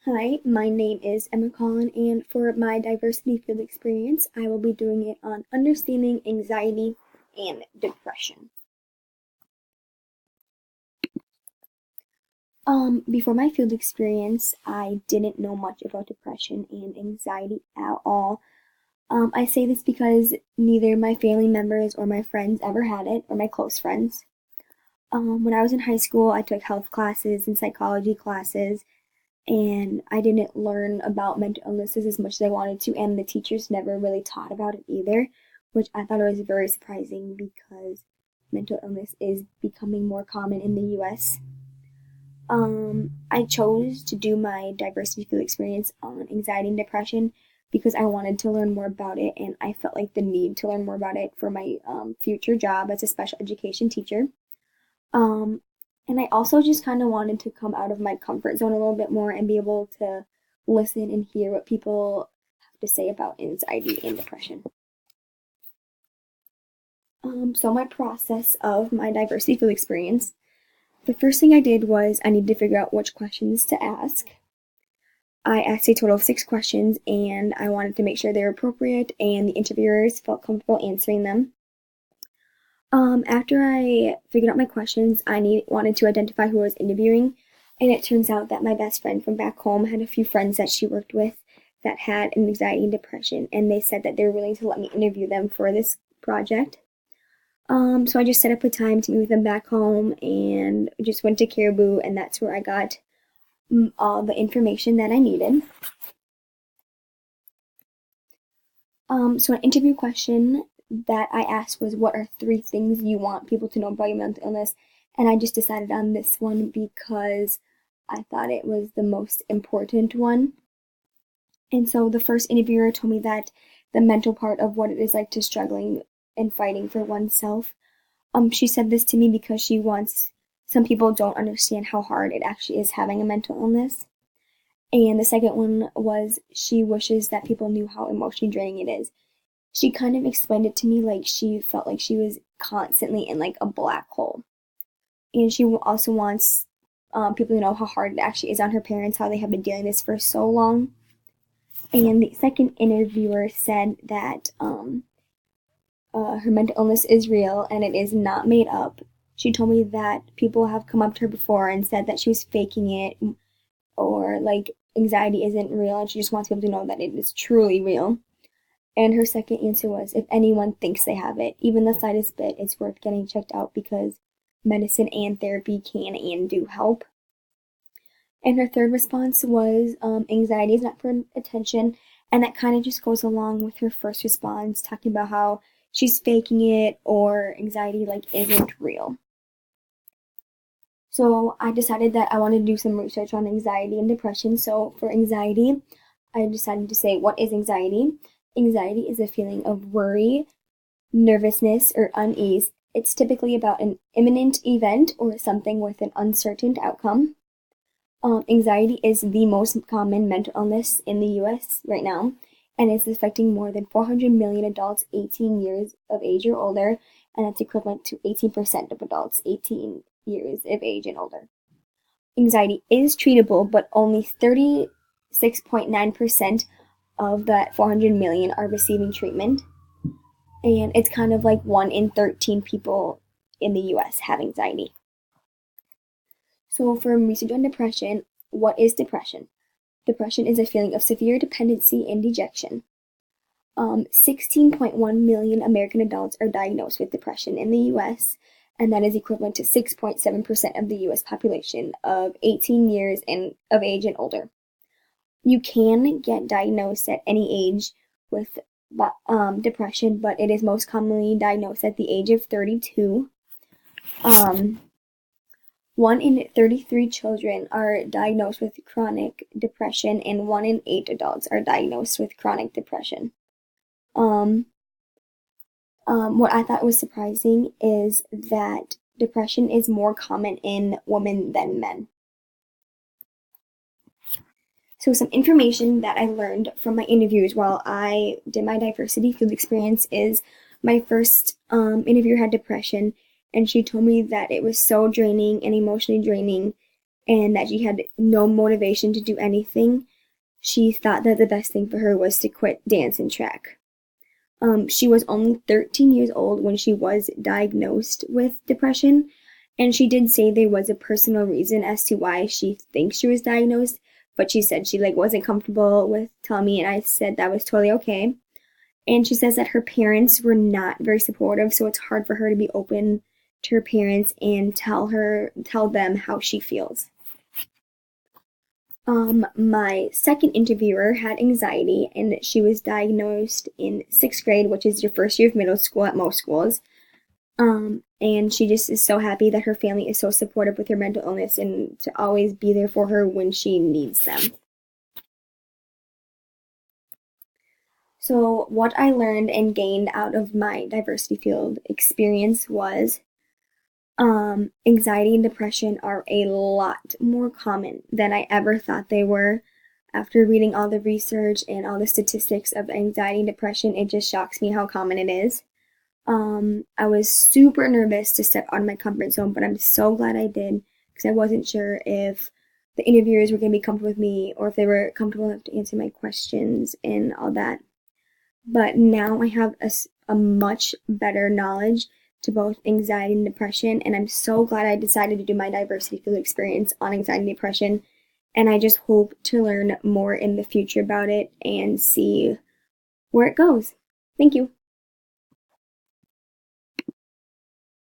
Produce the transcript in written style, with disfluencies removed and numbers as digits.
Hi, my name is Emma Collin, and for my diversity field experience, I will be doing it on understanding anxiety and depression. Before my field experience, I didn't know much about depression and anxiety at all. I say this because neither my family members or my friends ever had it, or my close friends. When I was in high school, I took health classes and psychology classes, and I didn't learn about mental illnesses as much as I wanted to, and the teachers never really taught about it either, which I thought was very surprising because mental illness is becoming more common in the US. I chose to do my diversity field experience on anxiety and depression because I wanted to learn more about it, and I felt like the need to learn more about it for my future job as a special education teacher. Um, and I also just kind of wanted to come out of my comfort zone a little bit more and be able to listen and hear what people have to say about anxiety and depression. So my process of my diversity field experience, the first thing I did was I needed to figure out which questions to ask. I asked a total of 6 questions, and I wanted to make sure they were appropriate and the interviewers felt comfortable answering them. After I figured out my questions, wanted to identify who I was interviewing, and it turns out that my best friend from back home had a few friends that she worked with that had anxiety and depression, and they said that they were willing to let me interview them for this project. So I just set up a time to meet with them back home and just went to Caribou, and that's where I got all the information that I needed. So an interview question that I asked was, what are 3 things you want people to know about your mental illness? And I just decided on this one because I thought it was the most important one. And so the first interviewer told me that the mental part of what it is like to struggling and fighting for oneself. She said this to me because she wants, some people don't understand how hard it actually is having a mental illness. And the second one was she wishes that people knew how emotionally draining it is. She kind of explained it to me like she felt like she was constantly in like a black hole. And she also wants people to know how hard it actually is on her parents, how they have been dealing with this for so long. And the second interviewer said that her mental illness is real and it is not made up. She told me that people have come up to her before and said that she was faking it, or like anxiety isn't real, and she just wants people to know that it is truly real. And her second answer was, if anyone thinks they have it, even the slightest bit, it's worth getting checked out because medicine and therapy can and do help. And her third response was, anxiety is not for attention. And that kind of just goes along with her first response, talking about how she's faking it or anxiety like isn't real. So I decided that I wanted to do some research on anxiety and depression. So for anxiety, I decided to say, what is anxiety? Anxiety is a feeling of worry, nervousness, or unease. It's typically about an imminent event or something with an uncertain outcome. Anxiety is the most common mental illness in the US right now, and it's affecting more than 400 million adults 18 years of age or older, and that's equivalent to 18% of adults 18 years of age and older. Anxiety is treatable, but only 36.9% of that 400 million are receiving treatment. And it's kind of like 1 in 13 people in the US have anxiety. So, for research on depression, what is depression? Depression is a feeling of severe dependency and dejection. 16.1 million American adults are diagnosed with depression in the US, and that is equivalent to 6.7% of the US population of 18 years of age and older. You can get diagnosed at any age with depression, but it is most commonly diagnosed at the age of 32. 1 in 33 children are diagnosed with chronic depression, and 1 in 8 adults are diagnosed with chronic depression. What I thought was surprising is that depression is more common in women than men. So some information that I learned from my interviews while I did my diversity field experience is my first interviewer had depression, and she told me that it was so draining and emotionally draining and that she had no motivation to do anything. She thought that the best thing for her was to quit dance and track. She was only 13 years old when she was diagnosed with depression, and she did say there was a personal reason as to why she thinks she was diagnosed, but she said she wasn't comfortable with telling me, and I said that was totally okay. And she says that her parents were not very supportive, so it's hard for her to be open to her parents and tell them how she feels. My second interviewer had anxiety, and she was diagnosed in 6th grade, which is your first year of middle school at most schools. And she just is so happy that her family is so supportive with her mental illness and to always be there for her when she needs them. So what I learned and gained out of my diversity field experience was anxiety and depression are a lot more common than I ever thought they were. After reading all the research and all the statistics of anxiety and depression, it just shocks me how common it is. I was super nervous to step out of my comfort zone, but I'm so glad I did because I wasn't sure if the interviewers were going to be comfortable with me or if they were comfortable enough to answer my questions and all that. But now I have a much better knowledge to both anxiety and depression, and I'm so glad I decided to do my diversity field experience on anxiety and depression, and I just hope to learn more in the future about it and see where it goes. Thank you.